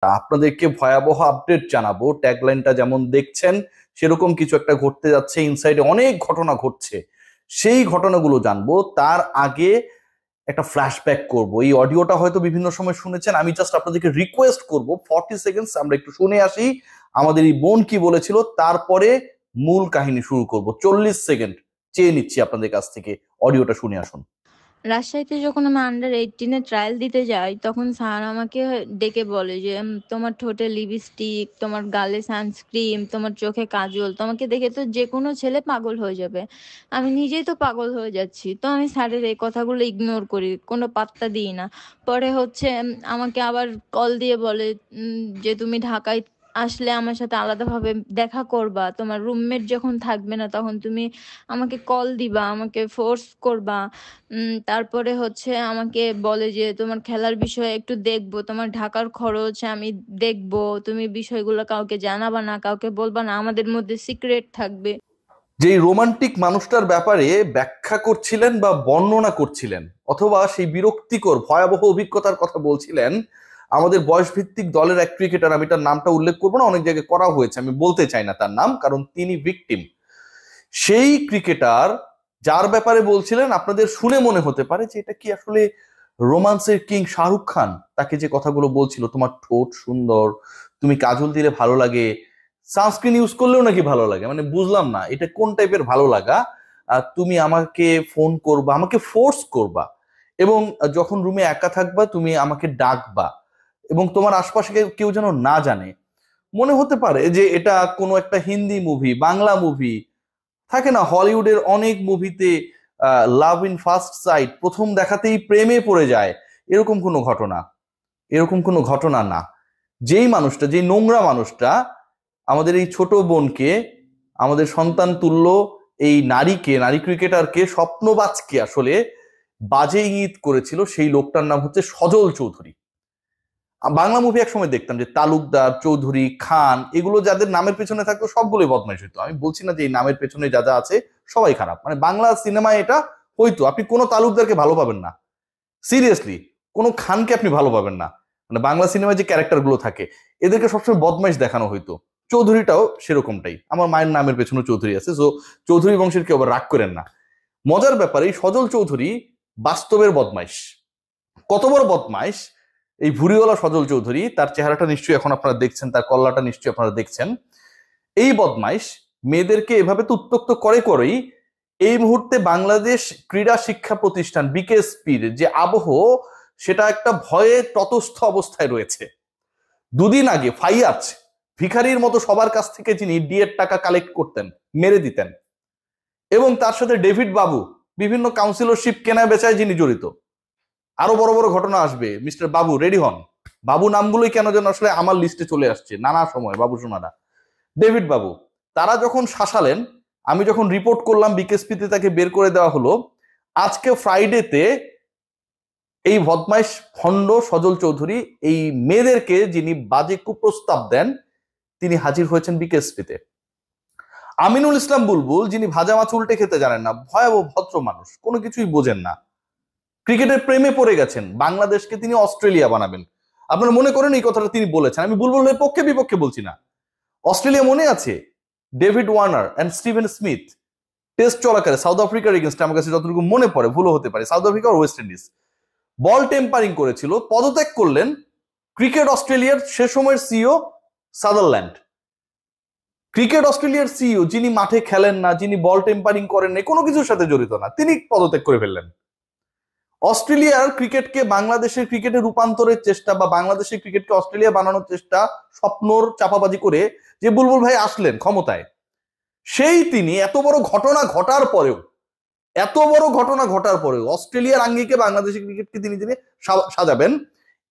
আপনাদেরকে ভয়াবহ আপডেট জানাবো। ট্যাগলাইনটা যেমন দেখছেন সেরকম কিছু একটা ঘটতে যাচ্ছে, ইনসাইডে অনেক ঘটনা ঘটছে, সেই ঘটনাগুলো জানবো। তার আগে একটা ফ্ল্যাশব্যাক করব। এই অডিওটা হয়তো বিভিন্ন সময় শুনেছেন, আমি জাস্ট আপনাদেরকে রিকোয়েস্ট করব 40 সেকেন্ডস আমরা একটু শুনে আসি আমাদের এই বোন কি বলেছিল, তারপরে মূল কাহিনী শুরু করব। 40 সেকেন্ড চেয়ে নিচ্ছি আপনাদের কাছ থেকে, অডিওটা শুনে আসুন। রাজশাহীতে যখন আমি আন্ডার 18 ট্রায়াল দিতে যাই, তখন স্যার আমাকে ডেকে বলে যে তোমার ঠোঁটে লিপস্টিক, তোমার গালে সানস্ক্রিন, তোমার চোখে কাজল, তোমাকে দেখে তো যে কোনো ছেলে পাগল হয়ে যাবে। আমি নিজেই তো পাগল হয়ে যাচ্ছি, তো আমি স্যারের এই কথাগুলো ইগনোর করি, কোনো পাত্তা দিই না। পরে হচ্ছে আমাকে আবার কল দিয়ে বলে যে তুমি ঢাকায় আসলে আমার সাথে আলাদাভাবে দেখা করবা, তোমার রুমমেট যখন থাকবে না তখন তুমি আমাকে কল দিবা, আমাকে ফোর্স করবা। তারপরে হচ্ছে আমাকে বলে যে তোমার খেলার বিষয়ে একটু দেখবো, তোমার ঢাকার খরচ আমি দেখবো, তুমি বিষয়গুলো কাউকে জানাবা না, কাউকে বলবা না, আমাদের মধ্যে সিক্রেট থাকবে। যেই রোমান্টিক মানুষটার ব্যাপারে ব্যাখ্যা করছিলেন বা বর্ণনা করছিলেন, অথবা সেই বিরক্তিকর ভয়াবহ অভিজ্ঞতার কথা বলছিলেন, আমাদের বয়সভিত্তিক দলের এক ক্রিকেটার, আমি তার নামটা উল্লেখ করবো না, অনেক জায়গায় করা হয়েছে, আমি বলতে চাই না তার নাম, কারণ তিনি ভিকটিম। সেই ক্রিকেটার যার ব্যাপারে বলছিলেন, আপনাদের শুনে মনে হতে পারে যে এটা কি আসলে রোমান্সের কিং শাহরুখ খান, তাকে যে কথাগুলো বলছিল, তোমার ঠোঁট সুন্দর, তুমি কাজল দিলে ভালো লাগে, সানস্ক্রিন ইউজ করলেও নাকি ভালো লাগে, মানে বুঝলাম না এটা কোন টাইপের ভালো লাগা। তুমি আমাকে ফোন করবা, আমাকে ফোর্স করবা, এবং যখন রুমে একা থাকবা তুমি আমাকে ডাকবা, এবং তোমার আশপাশে কেউ যেন না জানে। মনে হতে পারে যে এটা কোনো একটা হিন্দি মুভি, বাংলা মুভি, থাকে না হলিউডের অনেক মুভিতে লাভ ইন ফার্স্ট সাইট, প্রথম দেখাতেই প্রেমে পড়ে যায়, এরকম কোনো ঘটনা। এরকম কোনো ঘটনা না। যেই মানুষটা, যেই নোংরা মানুষটা আমাদের এই ছোট বোনকে, আমাদের সন্তান তুল্য এই নারীকে, নারী ক্রিকেটারকে, স্বপ্নবাজকে আসলে বাজে ইঙ্গিত করেছিল, সেই লোকটার নাম হচ্ছে সজল চৌধুরী। বাংলা মুভি এক সময় দেখতাম যে তালুকদার, চৌধুরী, খান, এগুলো যাদের নামের পেছনে থাকতো সবগুলোই বদমাইশ হইতো। আমি বলছি না যে এই নামের পেছনে যা যা আছে সবাই খারাপ, মানে বাংলা সিনেমায় এটা হইতো। আপনি কোনো তালুকদারকে ভালো পাবেন না, সিরিয়াসলি, কোনো খানকে আপনি ভালো পাবেন না। মানে বাংলা সিনেমায় যে ক্যারেক্টার গুলো থাকে এদেরকে সবসময় বদমাইশ দেখানো হইতো। চৌধুরীটাও সেরকমটাই, আমার মায়ের নামের পেছনে চৌধুরী আছে, সো চৌধুরী বংশের কেউ আবার রাগ করেন না। মজার ব্যাপার, এই সজল চৌধুরী বাস্তবের বদমাইশ। কত বড় বদমাইশ এই ভুরিওয়ালা সজল চৌধুরী, তার চেহারাটা নিশ্চয়ই এখন আপনারা দেখছেন, তার কল্লাটা নিশ্চয়ই আপনারা দেখছেন। এই বদমাইশ মেয়েদেরকে এভাবে তো উত্ত্যক্ত করেই এই মুহূর্তে বাংলাদেশ ক্রীড়া শিক্ষা প্রতিষ্ঠান বিকেএসপির যে আবহ, সেটা একটা ভয়ে ততস্থ অবস্থায় রয়েছে। দুদিন আগে ফাইয়াজ, ভিখারির মতো সবার কাছ থেকে যিনি ডিএর টাকা কালেক্ট করতেন, মেরে দিতেন, এবং তার সাথে ডেভিড বাবু, বিভিন্ন কাউন্সিলরশিপ কেনা বেচায় যিনি জড়িত। আরো বড় বড় ঘটনা আসবে, মিস্টার বাবু রেডি হন। বাবু নামগুলোই কেন যেন আসলে আমার লিস্টে চলে আসছে নানা সময়, বাবু সোনারা, ডেভিড বাবু, তারা যখন শাসালেন, আমি যখন রিপোর্ট করলাম বিকেএসপিতে তাকে বের করে দেওয়া হলো। আজকে ফ্রাইডেতে এই বদমাইশ ভণ্ড সজল চৌধুরী, এই মেয়েদেরকে যিনি বাজে কুপ্রস্তাব দেন, তিনি হাজির হয়েছেন বিকেএসপিতে। আমিনুল ইসলাম বুলবুল, যিনি ভাজা মাছ উল্টে খেতে জানেন না, ভয়াবহ ভদ্র মানুষ, কোনো কিছুই বোঝেন না, ক্রিকেটের প্রেমে পড়ে গেছেন, বাংলাদেশকে তিনি অস্ট্রেলিয়া বানাবেন। আপনারা মনে করেন এই কথাটা তিনি বলেছেন, আমি বুলবুলের পক্ষে বিপক্ষে বলছি না। অস্ট্রেলিয়া মনে আছে David Warner and Steven Smith test চলাকালে সাউথ আফ্রিকার এগেনস্টে, আমার কাছে যতটুকু মনে পড়ে, ভুলও হতে পারে, সাউথ আফ্রিকা আর ওয়েস্ট ইন্ডিজ, বল টেম্পারিং করেছিল, পদত্যাগ করলেন ক্রিকেট অস্ট্রেলিয়ার সে সময়ের সিইও সাদারল্যান্ড। ক্রিকেট অস্ট্রেলিয়ার সিইও, যিনি মাঠে খেলেন না, যিনি বল টেম্পারিং করেন না, কোনো কিছুর সাথে জড়িত না, তিনি পদত্যাগ করে ফেললেন। অস্ট্রেলিয়ার ক্রিকেটকে বাংলাদেশের ক্রিকেটে রূপান্তরের চেষ্টা, বা বাংলাদেশের ক্রিকেটকে অস্ট্রেলিয়া বানানোর চেষ্টা, স্বপ্নর চাপাবাজি করে যে বুলবুল ভাই আসলেন ক্ষমতায়, সেই তিনি এত বড় ঘটনা ঘটার পরেও, অস্ট্রেলিয়ার আঙ্গিকে বাংলাদেশের ক্রিকেটকে তিনি সাজাবেন,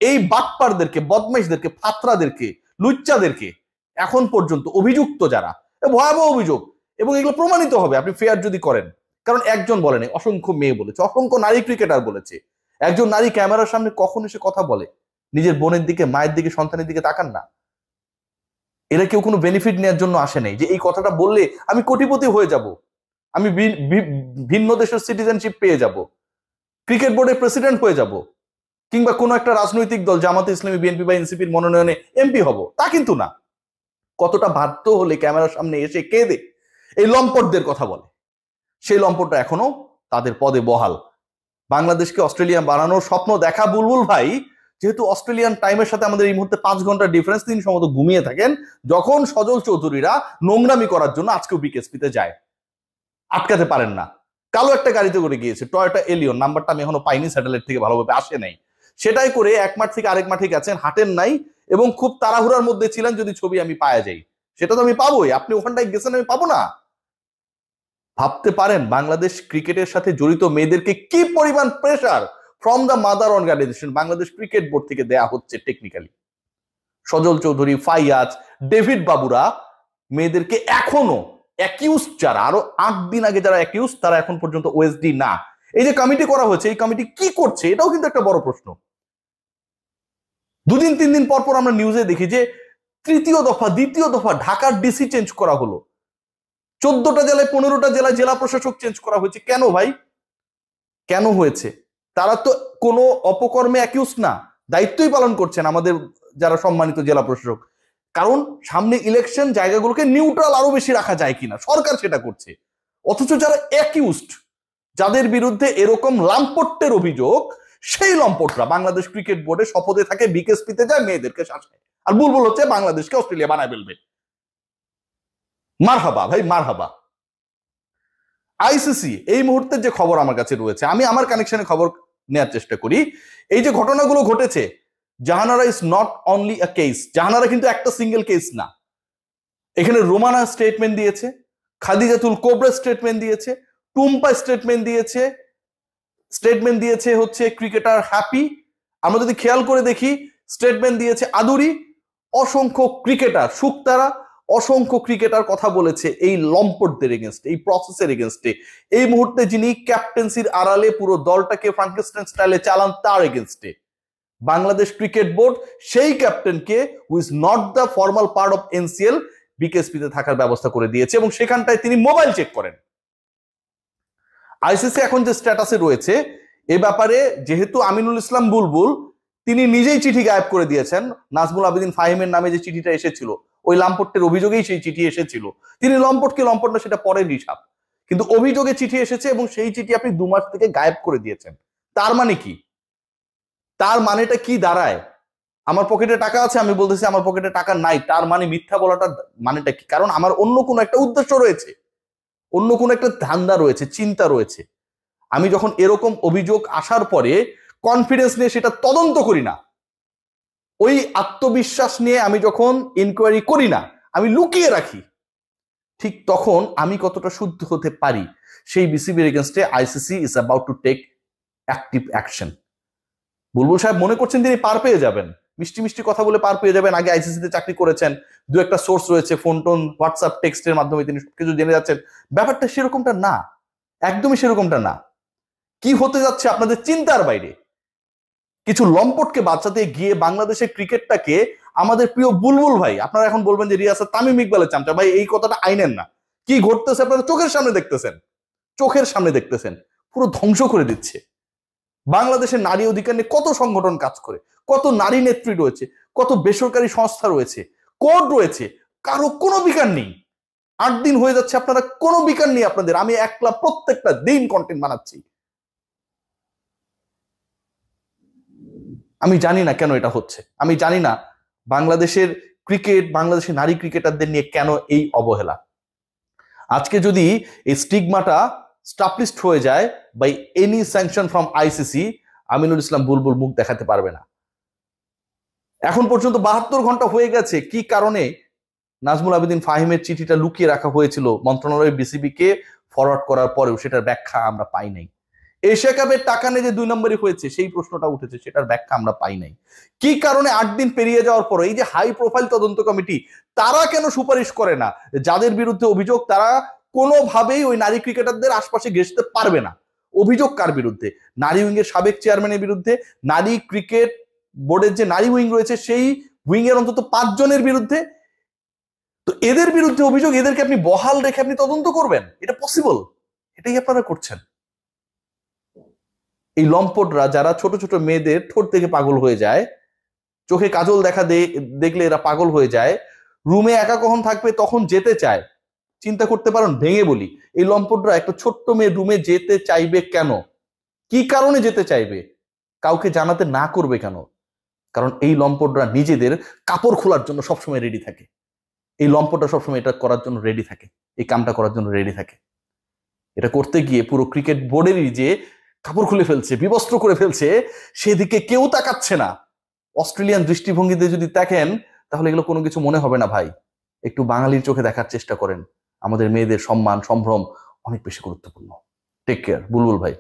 এই বাটপারদেরকে, বদমাইশদেরকে, ফাত্রাদেরকে, লুচ্চাদেরকে, এখন পর্যন্ত অভিযুক্ত যারা, ভয়াবহ অভিযোগ, এবং এগুলো প্রমাণিত হবে আপনি ফেয়ার যদি করেন। কারণ একজন বলেনি, অসংখ্য মেয়ে বলেছে, অসংখ্য নারী ক্রিকেটার বলেছে। একজন নারী ক্যামেরার সামনে কখন এসে কথা বলে, নিজের বোনের দিকে, মায়ের দিকে, সন্তানের দিকে তাকান না। এরা কেউ কোনো বেনিফিট নেওয়ার জন্য আসে নাই যে এই কথাটা বললে আমি কোটিপতি হয়ে যাব, আমি ভিন্ন দেশের সিটিজেনশিপ পেয়ে যাব, ক্রিকেট বোর্ডের প্রেসিডেন্ট হয়ে যাব। কিংবা কোনো একটা রাজনৈতিক দল জামাতে ইসলামী, বিএনপি বা এনসিপির মনোনয়নে এমপি হব, তা কিন্তু না। কতটা বাধ্য হলে ক্যামেরার সামনে এসে কেঁদে এই লম্পটদের কথা বলে, সেই লম্পটটা এখনো তাদের পদে বহাল। বাংলাদেশকে অস্ট্রেলিয়া বানানোর স্বপ্ন দেখা বুলবুল ভাই, যেহেতু অস্ট্রেলিয়ান টাইমের সাথে আমাদের এই মুহূর্তে 5 ঘন্টার ডিফারেন্স, তিনি সম্ভবত ঘুমিয়ে থাকেন যখন সজল চৌধুরীরা নোংরামি করার জন্য আজকেও বিকেএসপিতে যায়। আটকাতে পারেন না। কালো একটা গাড়িতে করে গিয়েছে, টয়োটা এলিয়ন, নাম্বারটা আমি এখনো পাইনি, স্যাটেলাইট থেকে ভালোভাবে আসে নাই। সেটাই করে এক মাঠ থেকে আরেক মাঠে গেছেন, হাঁটেন নাই এবং খুব তাড়াহুড়ার মধ্যে ছিলেন যদি ছবি আমি পাওয়া যাই। সেটা তো আমি পাবোই, আপনি ওখানটায় গেছেন আমি পাবো না? ভাবতে পারেন বাংলাদেশ ক্রিকেটের সাথে জড়িত মেয়েদেরকে কি পরিমাণ pressure from the mother organisation Bangladesh cricket board থেকে দেয়া হচ্ছে। টেকনিক্যালি সজল চৌধুরী, ফাইয়াজ, ডেভিড বাবুরা মেয়েদেরকে এখনো অ্যাকিউজ, যারা আরো 8 দিন আগে যারা অ্যাকিউজ, তারা এখন পর্যন্ত ওএসডি না। এই যে কমিটি করা হয়েছে, এই কমিটি কি করছে এটাও কিন্তু একটা বড় প্রশ্ন। 2-3 দিন পর পর আমরা নিউজে দেখি যে তৃতীয় দফা, দ্বিতীয় দফা ঢাকার ডিসি চেঞ্জ করা হলো, 14টা জেলায় 15টা জেলায় জেলা প্রশাসক চেঞ্জ করা হয়েছে। কেন ভাই, কেন হয়েছে? তারা তো কোনো অপকর্মে অ্যাকিউজ না, দায়িত্বই পালন করছেন আমাদের যারা সম্মানিত জেলা প্রশাসক। কারণ সামনে ইলেকশন, জায়গাগুলোকে নিউট্রাল আরো বেশি রাখা যায় কিনা, সরকার সেটা করছে। অথচ যারা অ্যাকিউজড, যাদের বিরুদ্ধে এরকম লাম্পট্যের অভিযোগ, সেই লম্পটরা বাংলাদেশ ক্রিকেট বোর্ডে শপথে থাকে, বিকেএসপিতে যায়, মেয়েদেরকে শাসায়, আর বুলবুল হচ্ছে বাংলাদেশকে অস্ট্রেলিয়া বানায় ফেলবে। মারহাবা ভাই, মারহাবা। আইসিসি এই মুহূর্তে যে খবর আমার কাছে রয়েছে, আমি আমার কানেকশনে খবর নেওয়ার চেষ্টা করি। এই যে ঘটনাগুলো ঘটেছে, Jahanara is not only a case, Jahanara কিন্তু একটা সিঙ্গেল কেস না। এখানে রোমানা স্টেটমেন্ট দিয়েছে, খাদিজাতুল কোবরা স্টেটমেন্ট দিয়েছে, টুম্পা স্টেটমেন্ট দিয়েছে, হচ্ছে ক্রিকেটার হ্যাপি। আমরা যদি খেয়াল করে দেখি, স্টেটমেন্ট দিয়েছে আদুরি, অসংখ্য ক্রিকেটার, শুকতারা, অসংখ্য ক্রিকেটার কথা বলেছে এই লম্পটদের এগেনস্টে, এই প্রসেসের এগেনস্টে। এই মুহূর্তে যিনি ক্যাপ্টেন্সির আড়ালে পুরো দলটাকে ফ্রাঙ্কেস্টাইন স্টাইলে চালান, তার এগেনস্টে বাংলাদেশ ক্রিকেট বোর্ড সেই ক্যাপ্টেনকে, who is not the formal part of NCL, বিকেএসপিতে থাকার ব্যবস্থা করে দিয়েছে এবং সেখানটায় তিনি মোবাইল চেক করেন। আইসিসি এখন যে স্ট্যাটাসে রয়েছে এ ব্যাপারে, যেহেতু আমিনুল ইসলাম বুলবুল তিনি নিজেই চিঠি গায়েব করে দিয়েছেন, নাজমুল আবেদিন ফাহিমের নামে যে চিঠিটা এসেছিল, ওই লম্পটের অভিযোগেই সেই চিঠি এসেছিল। তিনি লম্পট কি লম্পট না সেটা পরের হিসাব, কিন্তু অভিযোগে চিঠি এসেছে এবং সেই চিঠি আপনি 2 মাস থেকে গায়েব করে দিয়েছেন। তার মানে কি? তার মানেটা কি দাঁড়ায়? আমার পকেটে টাকা আছে, আমি বলতেছি আমার পকেটে টাকা নাই, তার মানে মিথ্যা বলাটা মানেটা কি? কারণ আমার অন্য কোনো একটা উদ্দেশ্য রয়েছে, অন্য কোনো একটা ধান্দা রয়েছে, চিন্তা রয়েছে। আমি যখন এরকম অভিযোগ আসার পরে কনফিডেন্স নিয়ে সেটা তদন্ত করি না, ওই আত্মবিশ্বাস নিয়ে আমি যখন ইনকোয়ারি করি না, আমি লুকিয়ে রাখি, ঠিক তখন আমি কতটা শুদ্ধ হতে পারি সেই বিসিবির এগেনস্টে ICC is about to take active action. Bulbul সাহেব মনে করছেন তিনি পার পেয়ে যাবেন, মিষ্টি মিষ্টি কথা বলে পার পেয়ে যাবেন। আগে আইসিসিতে চাকরি করেছেন, 2-একটা সোর্স রয়েছে, ফোন টোন, হোয়াটসঅ্যাপ, টেক্সটের মাধ্যমে তিনি সবকিছু জেনে যাচ্ছেন। ব্যাপারটা সেরকমটা না, একদমই সেরকমটা না। কি হতে যাচ্ছে আপনাদের চিন্তার বাইরে। কিছু লম্পটকে বাঁচাতে গিয়ে বাংলাদেশের ক্রিকেটটাকে, আমাদের প্রিয় বুলবুল ভাই, আপনারা এখন বলবেন যে রিয়াসাত তামিম ইকবালের চামচা, ভাই এই কথাটা আইনেন না। কি ঘটতেছে আপনারা চোখের সামনে দেখতেছেন, চোখের সামনে দেখতেছেন, পুরো ধ্বংস করে দিচ্ছে। বাংলাদেশের নারী অধিকার নিয়ে কত সংগঠন কাজ করে, কত নারী নেত্রী রয়েছে, কত বেসরকারি সংস্থা রয়েছে, কোর্ট রয়েছে, কারো কোনো বিকার নেই। 8 দিন হয়ে যাচ্ছে আপনারা কোনো বিকার নেই আপনাদের। আমি একলা প্রত্যেকটা দিন কন্টেন্ট বানাচ্ছি। আমি জানি না কেন এটা হচ্ছে, আমি জানি না বাংলাদেশের ক্রিকেট, বাংলাদেশের নারী ক্রিকেটারদের নিয়ে কেন এই অবহেলা। আজকে যদি এই স্টিগমাটা স্টাবলিশড হয়ে যায় by any sanction from ICC, Aminul Islam Bulbul মুখ দেখাতে পারবে না। এখন পর্যন্ত 72 ঘন্টা হয়ে গেছে, কি কারণে নাজমুল আবেদিন ফাহিমের চিঠিটা লুকিয়ে রাখা হয়েছিল মন্ত্রণালয় বিসিবিকে ফরওয়ার্ড করার পরেও, সেটার ব্যাখ্যা আমরা পাই নাই। এশিয়া কাপের টাকা নিয়ে যে 2 নম্বরই হয়েছে সেই প্রশ্নটা উঠেছে, সেটার ব্যাখ্যা আমরা পাই নাই। কি কারণে 8 দিন পেরিয়ে যাওয়ার পর এই যে হাই প্রোফাইল তদন্ত কমিটি, তারা কেন সুপারিশ করে না যাদের বিরুদ্ধে অভিযোগ তারা কোনোভাবেই ওই নারী ক্রিকেটারদের আশপাশে ঘেঁষতে পারবে না? অভিযোগ কার বিরুদ্ধে? নারী উইং এর সাবেক চেয়ারম্যানের বিরুদ্ধে, নারী ক্রিকেট বোর্ডের যে নারী উইং রয়েছে সেই উইং এর অন্তত 5 জনের বিরুদ্ধে। তো এদের বিরুদ্ধে অভিযোগ, এদেরকে আপনি বহাল রেখে আপনি তদন্ত করবেন? এটা পসিবল? এটাই আপনারা করছেন। এই লম্পটরা যারা ছোট ছোট মেয়েদের ঠোঁট থেকে পাগল হয়ে যায়, চোখে কাজল দেখলে এরা পাগল হয়ে যায়, রুমে একা কখন থাকবে তখন যেতে চায়, চিন্তা করতে পারেন, ভেঙে বলি, এই লম্পটরা একটা ছোট্ট মেয়ে রুমে যেতে চাইবে কেন? কি কারণে যেতে চাইবে? কাউকে জানাতে না করবে কেন? কারণ এই লম্পটরা নিজেদের কাপড় খোলার জন্য সবসময় রেডি থাকে। এই লম্পটরা সবসময় এটা করার জন্য রেডি থাকে, এই কামটা করার জন্য রেডি থাকে। এটা করতে গিয়ে পুরো ক্রিকেট বোর্ডেরই যে কাপড় খুলে ফেলছে, বিবস্ত্র করে ফেলছে, সেদিকে কেউ তাকাচ্ছে না। অস্ট্রেলিয়ান দৃষ্টিভঙ্গিতে যদি দেখেন তাহলে এগুলো কোনো কিছু মনে হবে না ভাই। একটু বাঙালির চোখে দেখার চেষ্টা করেন। আমাদের মেয়েদের সম্মান সম্ভ্রম অনেক বেশি গুরুত্বপূর্ণ। টেক কেয়ার, বুলবুল ভাই।